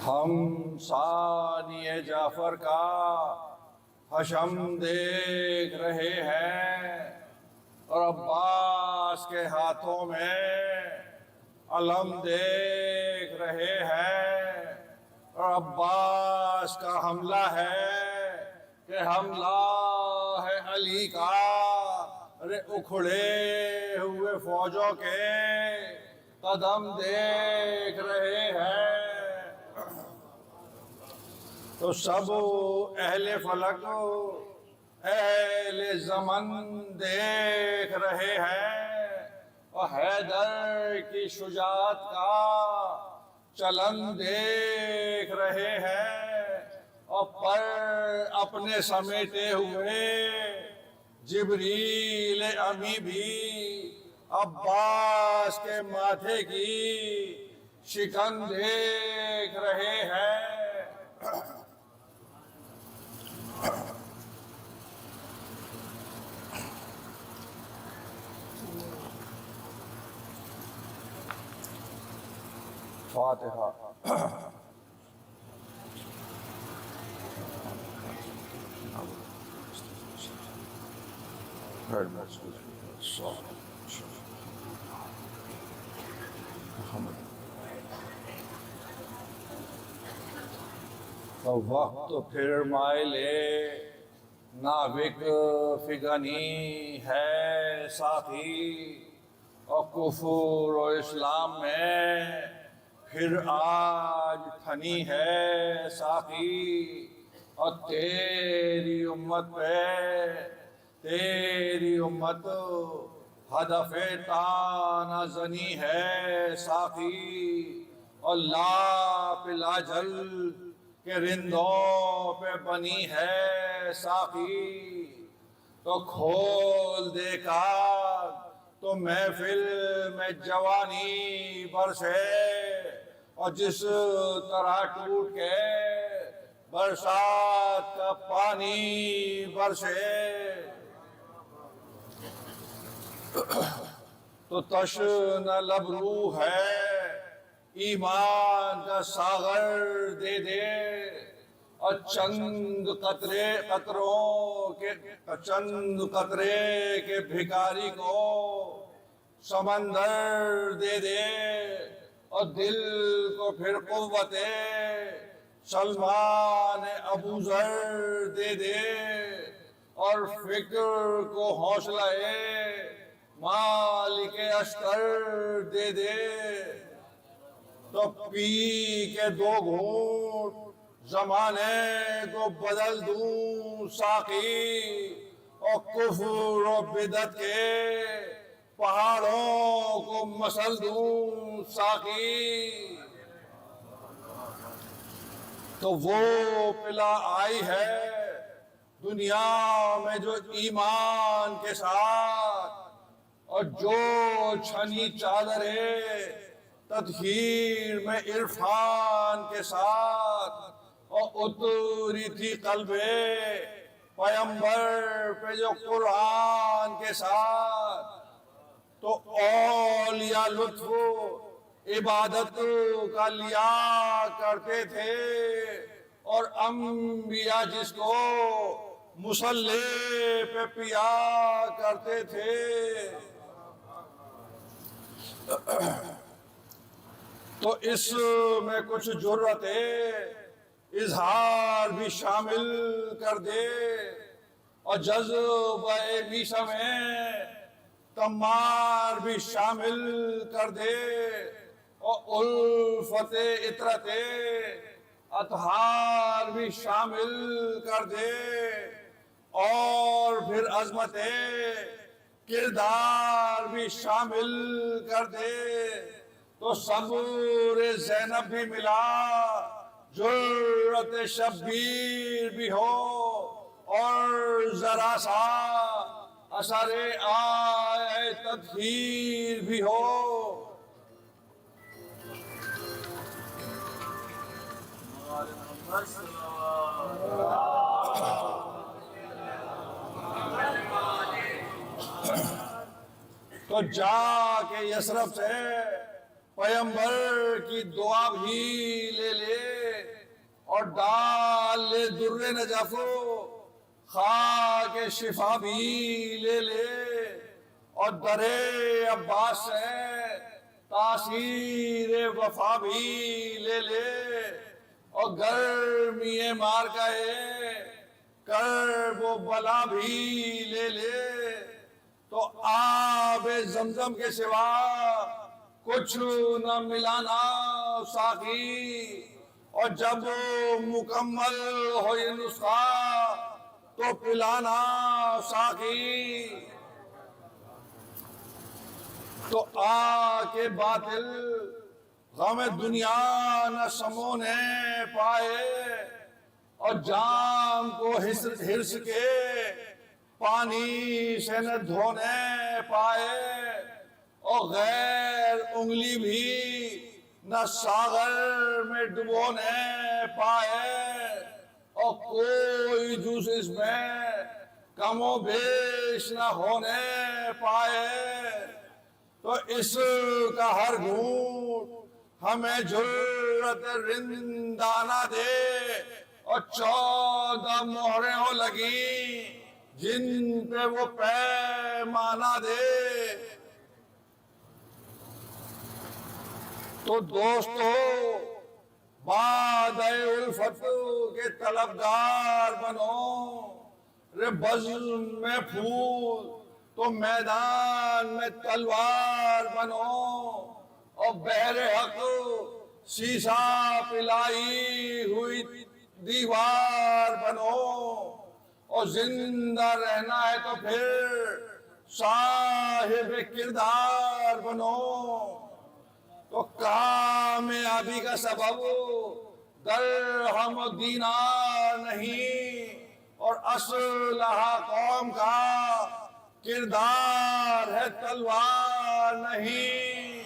ہم ثانی جعفر کا حشم دیکھ رہے ہیں اور عباس کے ہاتھوں میں علم دیکھ رہے ہیں، اور عباس کا حملہ ہے کہ حملہ ہے علی کا، ارے اکھڑے ہوئے فوجوں کے قدم دیکھ رہے ہیں۔ تو سب اہل فلک اہل زمن دیکھ رہے ہیں اور حیدر کی شجاعت کا چلن دیکھ رہے ہیں، اور پر اپنے سمیٹے ہوئے جبریل امی بھی عباس کے ماتھے کی شکن دیکھ رہے ہیں۔ فاتحہ۔ تو وقت پھر مائلے ناوک فگنی ہے ساقی، اور کفر و اسلام میں پھر آج تھنی ہے ساقی، اور تیری امت پہ تیری امت ہدف تانہ زنی ہے ساقی، اور لا پلا جل کے رندوں پہ بنی ہے ساقی۔ تو کھول دے کار تو محفل میں جوانی برسے، اور جس طرح ٹوٹ کے برسات کا پانی برسے، تو تشنہ لب روح ہے ایمان کا ساغر دے دے، اور چند قطرے کے بھکاری کو سمندر دے دے، اور دل کو پھر قوت سلمان ابو ذر دے دے، اور فکر کو حوصلہ مالک اشتر دے دے۔ تو پی کے دو گھونٹ زمانے کو بدل دوں ساقی، اور کفر و بدعت کے پہاڑوں کو مسل دوں ساقی۔ تو وہ پلا آئی ہے دنیا میں جو ایمان کے ساتھ، اور جو چھنی چادرے تطہیر میں عرفان کے ساتھ، اور اتری تھی قلب پیمبر پہ جو قرآن کے ساتھ۔ تو اولیاء لطف عبادت کا لیا کرتے تھے، اور انبیاء جس کو مصلی پہ پیا کرتے تھے۔ تو اس میں کچھ جرت اظہار بھی شامل کر دے، اور جذبہ میشہ میں تمار بھی شامل کر دے، اور الفت عطرت اطہار بھی شامل کر دے، اور پھر عظمت کردار بھی شامل کر دے۔ تو صبر زینب بھی ملا، جرت شبیر بھی ہو، اور ذرا سا اثر آئے تطہیر بھی ہو۔ تو جا کے یثرب سے پیمبر کی دعا بھی لے لے، اور ڈال لے در نجف خاک شفا بھی لے لے، اور در عباس سے تاثیر وفا بھی لے لے، اور گرمی مار گئے کرب و بلا بھی لے لے، تو آب زمزم کے سوا کچھ نہ ملانا ساقی، اور جب مکمل ہو یہ نسخہ تو پلانا ساقی۔ تو آ کے باطل غم دنیا نہ سمونے پائے، اور جام کو ہرس کے پانی سے نہ دھونے پائے، اور غیر انگلی بھی نہ ساغر میں ڈبونے پائے، اور کوئی جوس اس میں کم و بیش نہ ہونے پائے۔ تو اس کا ہر گھونٹ ہمیں جرت رندانہ دے، اور 14 مہریں ہو لگی جن پہ وہ پیمانہ دے۔ تو دوستو باد الفت کے طلبگار بنو، رے بزم میں پھول تو میدان میں تلوار بنو، اور بحر حق شیشہ پلائی ہوئی دیوار بنو، اور زندہ رہنا ہے تو پھر صاحب کردار بنو۔ تو کامیابی کا سبب درہم و دینار نہیں، اور اسلحہ قوم کا کردار ہے تلوار نہیں۔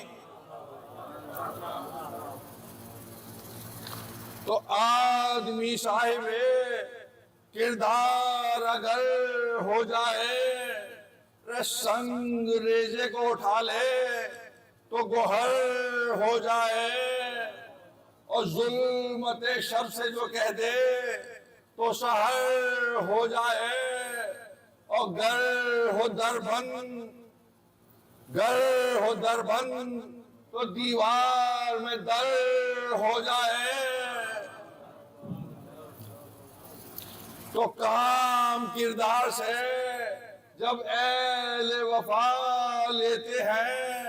تو آدمی صاحب کردار اگر ہو جائے، سنگ ریزے کو اٹھا لے تو گوہر ہو جائے، اور ظلمت شب سے جو کہہ دے تو سحر ہو جائے، اور گر ہو دربند تو دیوار میں در ہو جائے۔ تو کام کردار سے جب اہل وفا لیتے ہیں،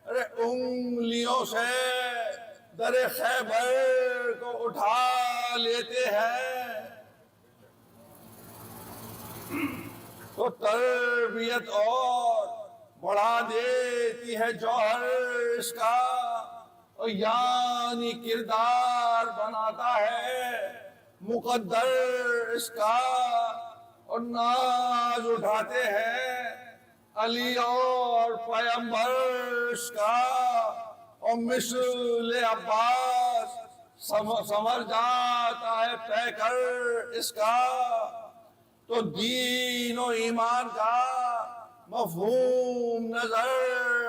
ارے انگلیوں سے در خیبر کو اٹھا لیتے ہیں۔ تو تربیت اور بڑھا دیتی ہے جوہر اس کا، اور یعنی کردار بناتا ہے مقدر اس کا، اور ناز اٹھاتے ہیں علی اور پیغمبر اس کا، اور مثل عباس سمر جاتا ہے پہ کر اس کا۔ تو دین و ایمان کا مفہوم نظر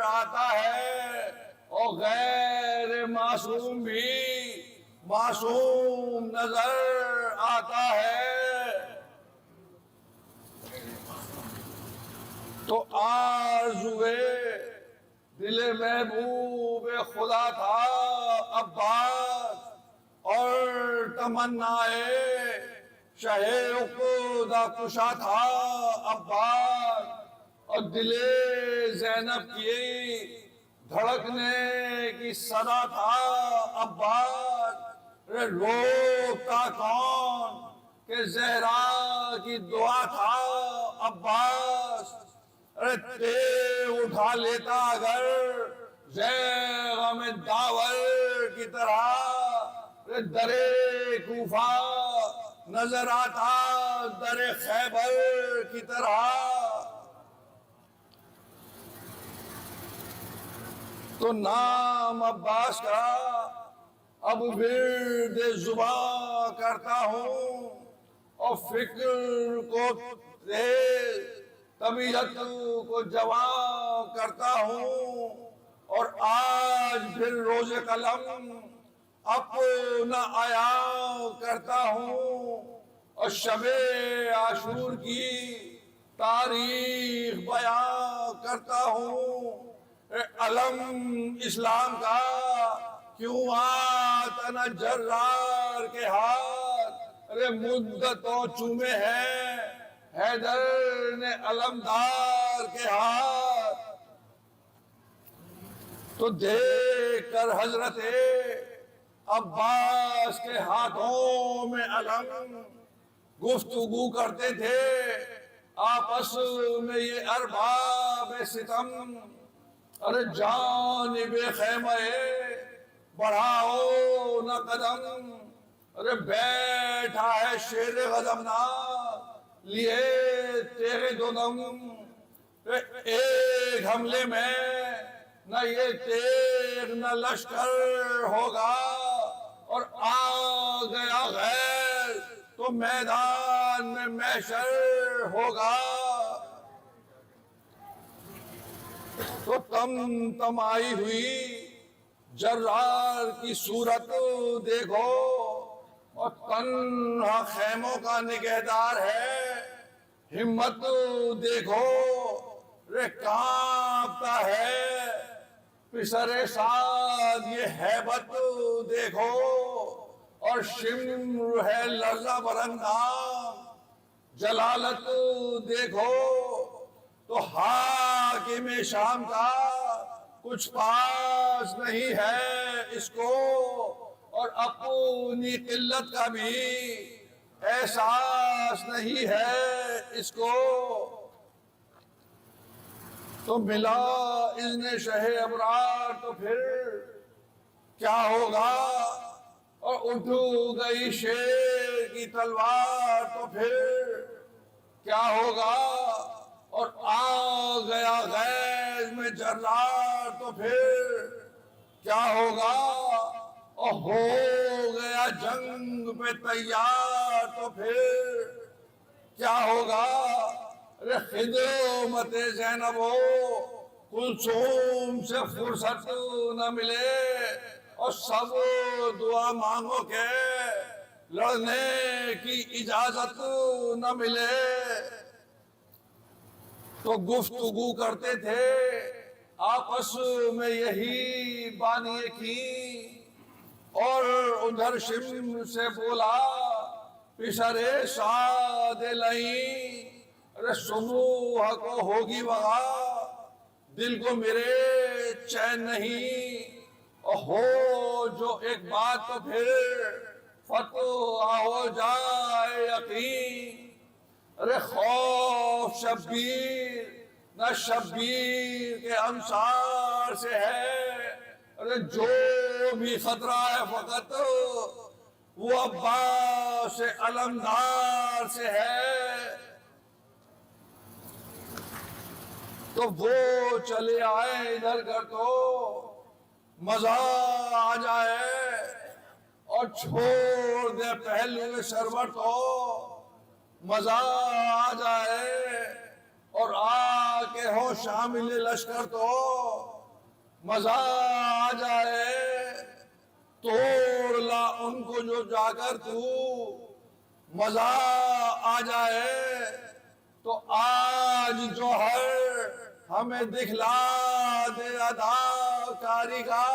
آتا ہے، اور غیر معصوم بھی معصوم نظر آتا ہے۔ تو آرزوئے دل محبوب خدا تھا عباس، اور تمنائے شہ عقدہ کشا تھا عباس، اور دل زینب کی دھڑکنے کی صدا تھا عباس، روکتا کون کہ زہرا کی دعا تھا عباس، تے اٹھا لیتا اگر زیغم داور کی طرح، در کوفہ نظر آتا در خیبر کی طرح۔ تو نام عباس کا اب ورد زباں کرتا ہوں، اور فکر کو تیز طبیعت کو جوان کرتا ہوں، اور آج پھر روز قلم اپنا عیاں کرتا ہوں اور شب عاشور کی تاریخ بیان کرتا ہوں۔ علم اسلام کا کیوں آتا نہ جرار کے ہاتھ، ارے مدتوں چومے ہیں حیدر نے علمدار کے ہاتھ۔ تو دیکھ کر حضرت عباس کے ہاتھوں میں علم گفتگو کرتے تھے آپس میں یہ ارباب ستم، ارے جانب خیمہ بڑھاؤ نہ قدم، ارے بیٹھا ہے شیر غضبناک لیے تیرے دو دم، ایک حملے میں نہ یہ تیغ نہ لشکر ہوگا، اور آ گیا غیر تو میدان میں محشر ہوگا۔ تو تمائی ہوئی جرار کی صورت دیکھو، اور تنہا خیموں کا نگہدار ہے ہمت دیکھو، رے کانپتا ہے پسر سعد یہ ہیبت دیکھو، اور شمر ہے لرزہ براندام جلالت دیکھو۔ تو حاکم شام کا کچھ پاس نہیں ہے اس کو، اور اپنی قلت کا بھی احساس نہیں ہے اس کو۔ تو ملا اذن شہ ابرار تو پھر کیا ہوگا، اور اٹھ گئی شیر کی تلوار تو پھر کیا ہوگا، اور آ گیا غیظ میں جرار تو پھر کیا ہوگا، اور ہو گیا جنگ پہ تیار تو پھر کیا ہوگا۔ ارے خدمت زینب و کلثوم سے فرصت نہ ملے، اور سب دعا مانگو کہ لڑنے کی اجازت نہ ملے۔ تو گفتگو کرتے تھے آپس میں یہی بانیے کی، اور ادھر شمر سے بولا پسر سعد لئی، ارے سموہ کو ہوگی وغا دل کو میرے چین نہیں، اور ہو جو ایک بات تو پھر فتح ہو جائے یقین، ارے خوف شبیر نہ شبیر کے انصار سے ہے، ارے جو بھی خطرہ ہے فقط وہ عباس علمدار سے ہے۔ تو وہ چلے آئے ادھر گھر تو مزہ آ جائے، اور چھوڑ دے پہلو سرور تو مزہ آ جائے، اور آ کے ہو شامل لشکر تو مزہ آ جائے۔ توڑ لا ان کو جو جا کر تو مزہ آ جائے۔ تو آج جوہر ہمیں دکھلا دے اداکاری کا،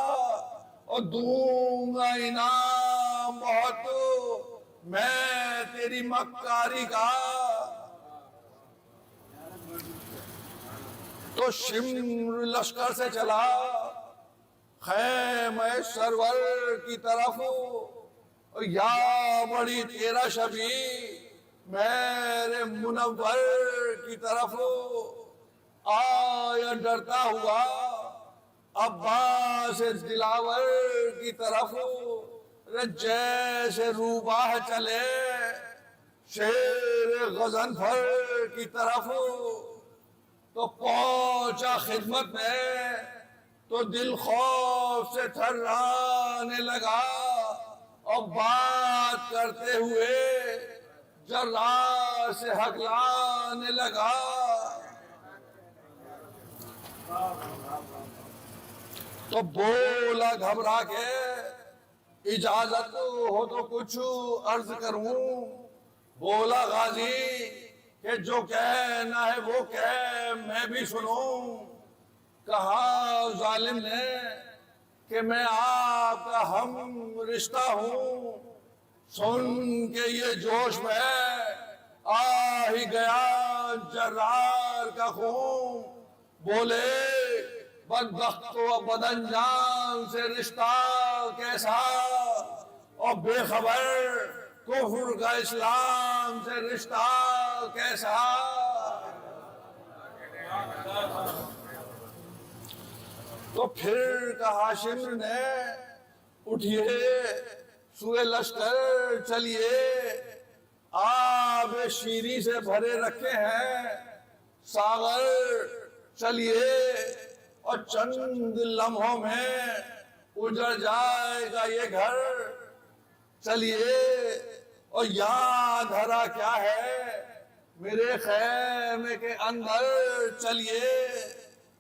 اور دوں گا انعام بہت میں تیری مکاری کا۔ تو شمر لشکر سے چلا خیمہ سرور کی طرف، یا بڑی تیرا شبی میرے منور کی طرف، آیا ڈرتا ہوا عباس دلاور کی طرف، جیسے روباہ چلے شیر غضنفر کی طرف۔ تو پہنچا خدمت میں تو دل خوف سے تھرانے لگا، اور بات کرتے ہوئے جرار سے ہکلانے لگا۔ تو بولا گھبرا کے اجازت ہو تو کچھ عرض کروں. بولا غازی کہ جو کہنا ہے وہ کہہ، میں بھی سنوں. کہا ظالم نے کہ میں آپ کا ہم رشتہ ہوں. سن کے یہ جوش میں آ ہی گیا جرار کا خون. بولے بدبخت و بدانجام سے رشتہ کیسا، اور بے خبر کفر کا اسلام سے رشتہ کیسا. تو پھر کہا شمر نے اٹھیے سوئے لشکر چلیے، آب شیریں سے بھرے رکھے ہیں ساغر. چلیے اور چند لمحوں میں اجڑ جائے گا یہ گھر. چلیے اور یہاں دھرا کیا ہے میرے خیمے کے اندر. چلیے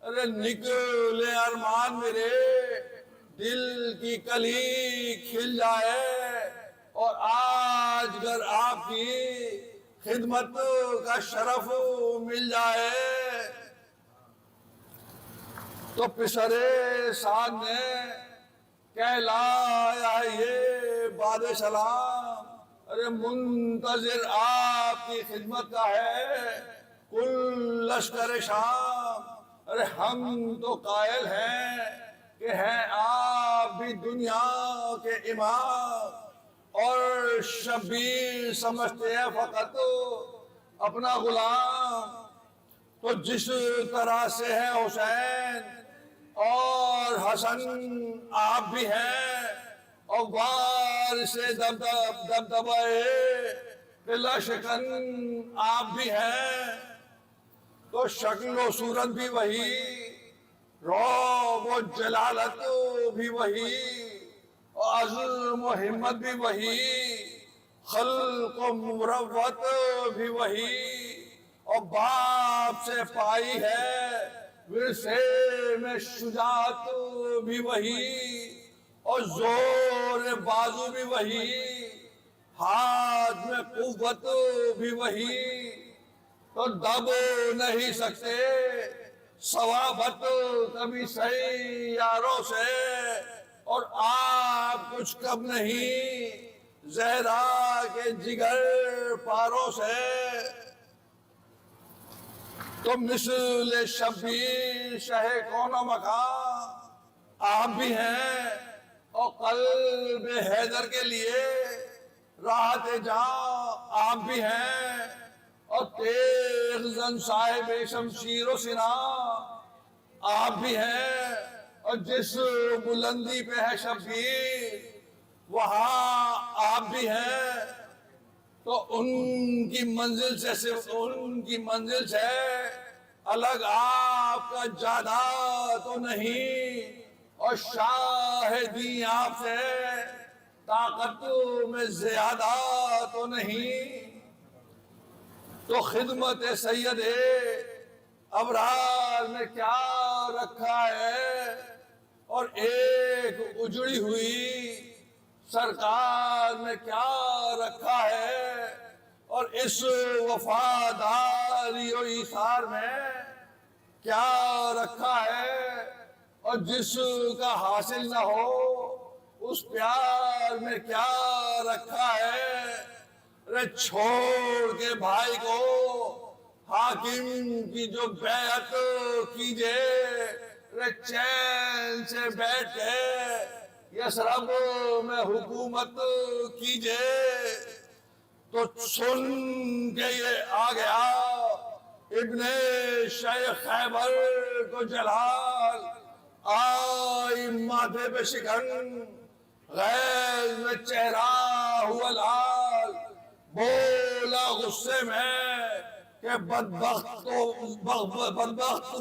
ارے نکلے ارمان میرے، دل کی کلی کھل جائے، اور آج گر آپ کی خدمت کا شرف مل جائے. تو پسرے سعد نے کہلایا یہ باد سلام. ارے منتظر آپ کی خدمت کا ہے کل لشکر شام. ارے ہم تو قائل ہیں کہ ہیں آپ بھی دنیا کے امام، اور شبیر سمجھتے ہیں فقط اپنا غلام. تو جس طرح سے ہے حسین اور حسن آپ بھی ہیں، اور وار سے دبدبہ قلعہ شکن آپ بھی ہیں. تو شکل و صورت بھی وہی، رعب و جلالت بھی وہی، اور عزم و ہمت بھی وہی، خلق و مروت بھی وہی، اور باپ سے پائی ہے ورثے میں شجاعت بھی وہی، اور زور بازو بھی وہی، ہاتھ میں قوت بھی وہی. تو دب نہیں سکتے صوابت کبھی سیاروں سے، اور آپ کچھ کم نہیں زہرا کے جگر پاروں سے. تو مثل شبیر شہ کون و مکان آپ بھی ہیں، اور قلب حیدر کے لیے راحت جاں آپ بھی ہیں، اور تیغ زن صاحب شمشیر و سنان آپ بھی ہیں. اور جس بلندی پہ ہے شبیر وہاں آپ بھی ہیں. تو ان کی منزل سے صرف ان کی منزل سے الگ آپ کا جادہ تو نہیں، اور شاہدی آپ سے طاقت میں زیادہ تو نہیں. تو خدمت سید ابرار میں کیا رکھا ہے، اور ایک اجڑی ہوئی سرکار میں کیا رکھا ہے، اور اس وفاداری و ایثار میں کیا رکھا ہے. اور جس کا حاصل نہ ہو اس پیار میں کیا رکھا ہے. ارے چھوڑ کے بھائی کو حاکم کی جو بیعت کیجے، ارے چین سے بیٹھ کے یثرب میں حکومت کیجے. تو سن کے یہ آ گیا ابن شیخ خیبر کو جلال، آئی ماتھے پہ شکن غیظ میں چہرہ ہوا لال. بولا غصے میں کہ بدبخت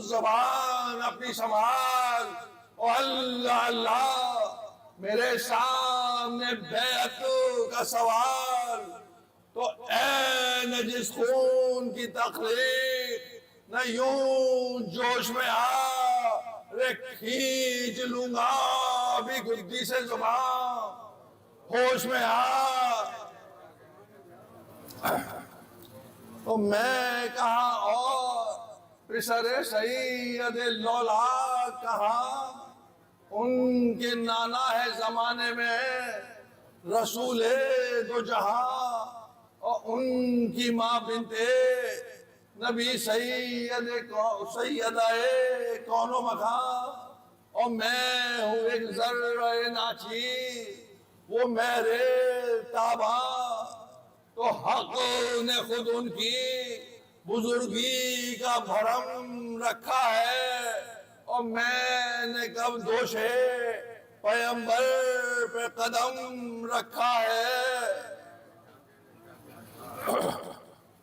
زبان اپنی سنبھال، اور اللہ اللہ میرے سامنے بیعت کا سوال. تو اے نہ جس خون کی تخلیق نہ یوں جوش میں آ، رے کھینچ لوں گا بھی گدی سے زبان. ہوش میں آ. تو میں کہاں اور پسر سید لولا کہاں، ان کے نانا ہے زمانے میں رسول دو جہاں، اور ان کی ماں بنتے نبی سیدہ کون و مکان. اور میں ہوں ایک ذرہ ناچی وہ میرے تاباں. تو حق نے خود ان کی بزرگی کا بھرم رکھا ہے، اور میں نے کب دوشے پیمبر پہ قدم رکھا ہے.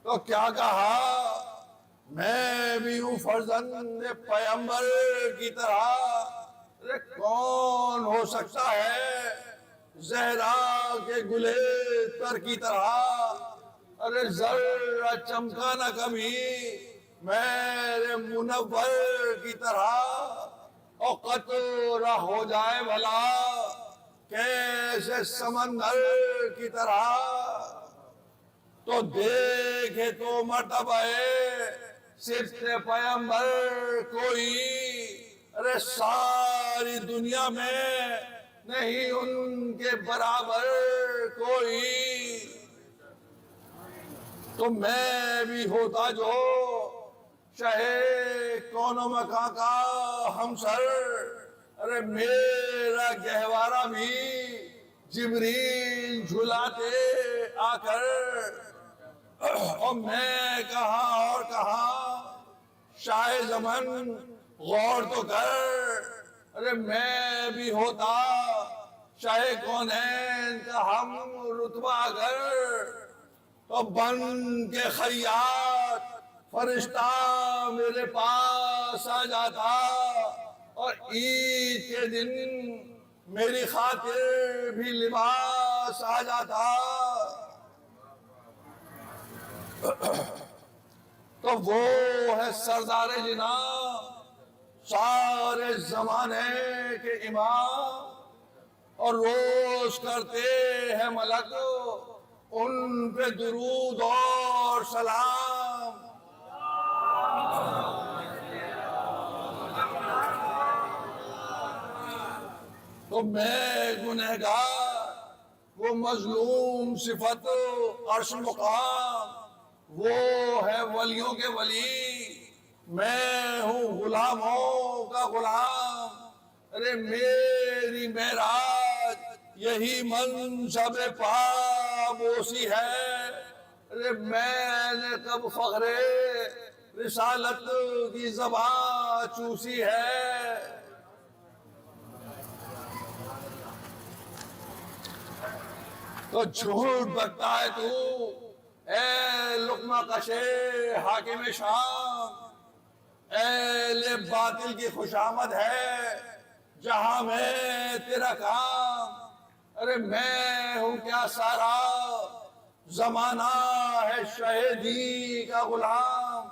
تو کیا کہا، میں بھی ہوں فرزند پیمبر کی طرح. ارے کون ہو سکتا ہے زہرا کے گلے تر کی طرح. ارے ذرہ چمکا نہ کبھی میرے منور کی طرح. اور قطرہ ہو جائے بھلا کیسے سمندر کی طرح. تو دیکھے تو مرتبہ صرف پیمبر کوئی، ارے ساری دنیا میں نہیں ان کے برابر کوئی. تو میں بھی ہوتا جو شہ کون و مکان کا ہمسر. ارے میرا گہوارہ بھی جبریل جھلاتے آ کر. اور میں کہاں اور کہاں شاہ زمن غور تو کر. ارے میں بھی ہوتا شاہ کونین کا ہم رتبہ اگر. تو بن کے خیاط فرشتہ میرے پاس آ جاتا، اور عید کے دن میری خاطر بھی لباس آ جاتا. تو وہ ہے سردار جناں سارے زمانے کے امام، اور روز کرتے ہیں ملک ان پہ درود اور سلام. تو میں گنہگار وہ مظلوم صفت عرش مقام، وہ ہے ولیوں کے ولی میں ہوں غلاموں کا غلام. ارے میری معراج یہی منصب پابوسی ہے. ارے میں نے کب فخر رسالت کی زبان چوسی ہے. تو جھوٹ بکتا ہے تو اے لقمہ کشے حاکم شام. اہل باطل کی خوشامد ہے جہاں میں تیرا کام. ارے میں ہوں کیا سارا زمانہ ہے شہیدی کا غلام.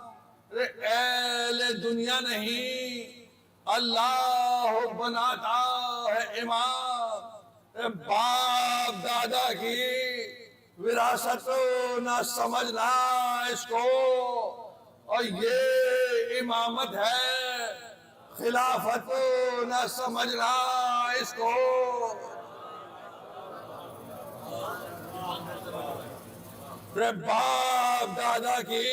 ارے اہل دنیا نہیں اللہ بناتا ہے امام. باپ دادا کی وراثت نہ سمجھنا اس کو، اور یہ امامت ہے خلافت نہ سمجھنا اس کو. باپ دادا کی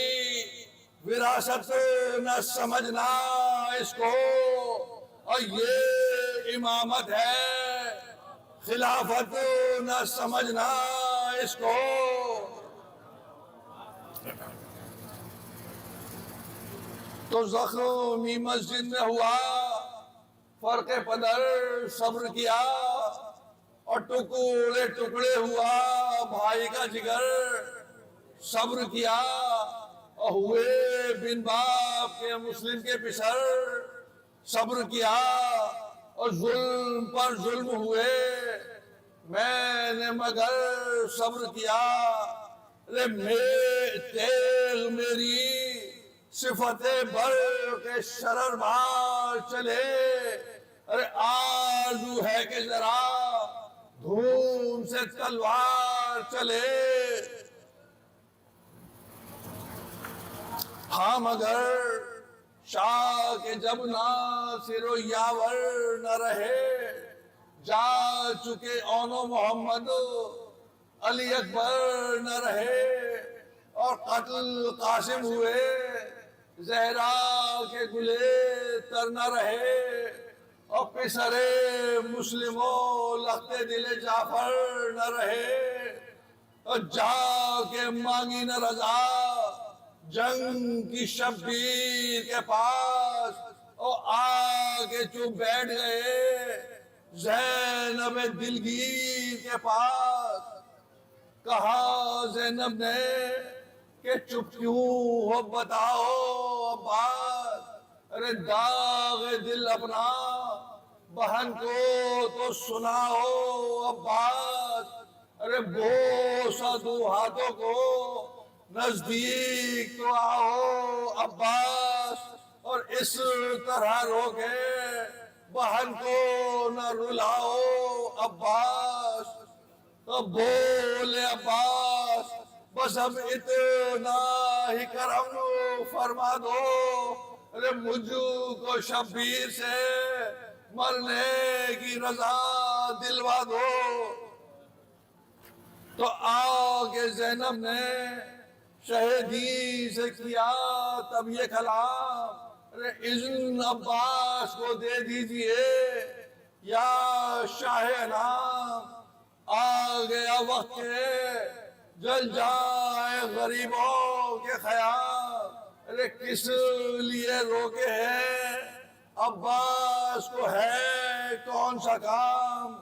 وراثت نہ سمجھنا اس کو، اور یہ امامت ہے خلافت نہ سمجھنا اس کو. تو زخمی مسجد میں ہوا فرق پدر صبر کیا، اور ٹکڑے ٹکڑے ہوا بھائی کا جگر صبر کیا. اور ہوئے بن باپ کے مسلم کے پسر صبر کیا. اور ظلم پر ظلم ہوئے میں نے مگر صبر کیا. تیل میری صفت برق شرر بار چلے. ارے آرزو ہے کہ ذرا دھوم سے تلوار چلے، ہاں مگر شاہ کے جب ناصر و یاور نہ رہے، جا چکے اون و محمد علی اکبر نہ رہے، اور قتل قاسم ہوئے زہرا کے گلے تر نہ رہے، اور پسر مسلم و لخت دل جعفر نہ رہے، اور جا کے مانگی نہ رضا جنگ کی شبیر کے پاس، اور آگے چپ بیٹھ گئے زینب دلگیر کے پاس۔ کہا زینب نے کہ چپ کیوں ہو بتاؤ عباس، ارے داغ دل اپنا بہن کو تو سناؤ عباس، ارے بوسہ دو ہاتھوں کو نزدیک تو آؤ عباس، اور اس طرح رو کے بہن کو نہ رلاؤ عباس۔ تو بولے عباس بس اب اتنا ہی کرم فرما دو، ارے مجھ کو شبیر سے مرنے کی رضا دلوا دو۔ تو آگے زینب نے شہدی سے کیا تب یہ کلام، ارے اذن عباس کو دے دیجئے یا شاہ انعام، آ گیا وقت جل جائے غریبوں کے خیام، ارے کس لیے روکے ہیں عباس کو ہے کون سا کام،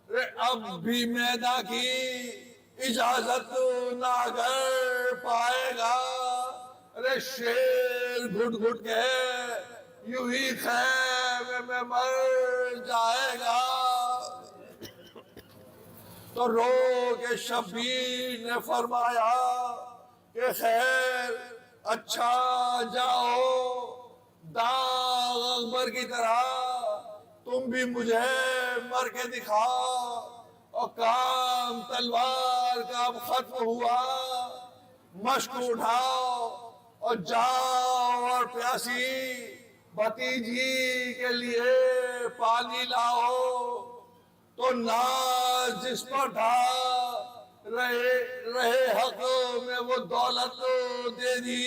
ارے اب بھی میدان کی اجازت نہ اگر پائے گا، ارے شیر گھٹ گھٹ کے یوں ہی خیمے میں مر جائے گا۔ تو رو کے شبیر نے فرمایا کہ خیر اچھا جاؤ، داغ اکبر کی طرح تم بھی مجھے مر کے دکھاؤ، اور کام تلوار کا اب ختم ہوا، مشق اٹھاؤ اور جاؤ اور پیاسی بھتیجی کے لیے پانی لاؤ۔ تو ناز جس پر تھا رہے حق میں وہ دولت دے دی،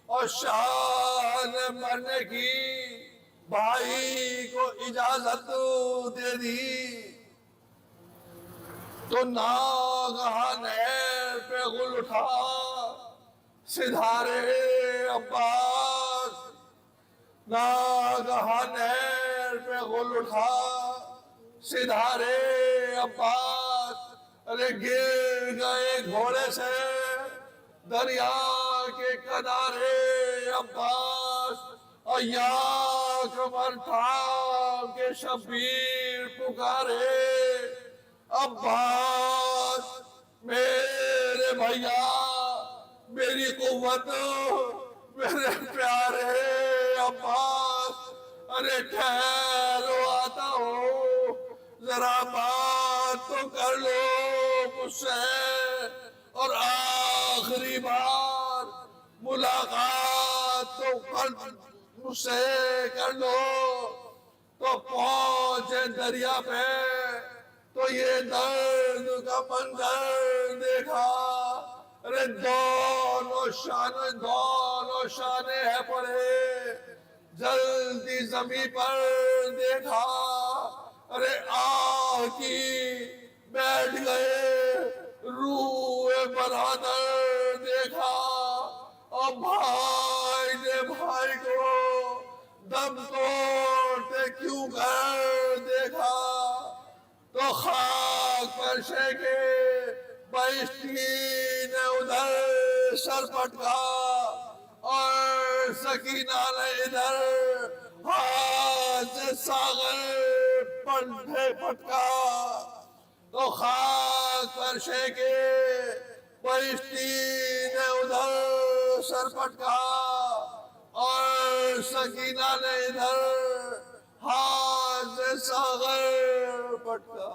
اور شاہ نے مرنے کی بھائی کو اجازت دے دی۔ تو ناگہاں نہر پہ غل اٹھا سدھارے عباس، ناگہاں نہر پہ غل اٹھا سدھارے عباس، ارے گر گئے گھوڑے سے دریا کے کنارے عباس، اور یا کمر تھام کے شبیر پکارے عباس میرے بھیا میری قوت میرے پیارے عباس، ارے ٹھہرو آتا ہو ذرا بات تو کر لو مجھ سے، اور آخری بار ملاقات تو مجھ سے کر لو۔ تو پہنچے دریا پہ تو یہ درد کا منظر دیکھا، ارے دونوں شانے ہے پڑے، جلدی زمین پر دیکھا، ارے آہ کی بیٹھ گئے روح برادر دیکھا، اور بھائی نے بھائی کو دم توڑتے کیوں کر دیکھا۔ تو خاک پر شیکے بہشتی نے ادھر سر پٹکا، اور سکینہ نے ادھر ہاتھ سے ساغر پٹکا۔ تو خاک پر شیکے بہشتی نے ادھر سر پٹکا، اور سکینہ نے ادھر ہاتھ سے ساغر پٹکا۔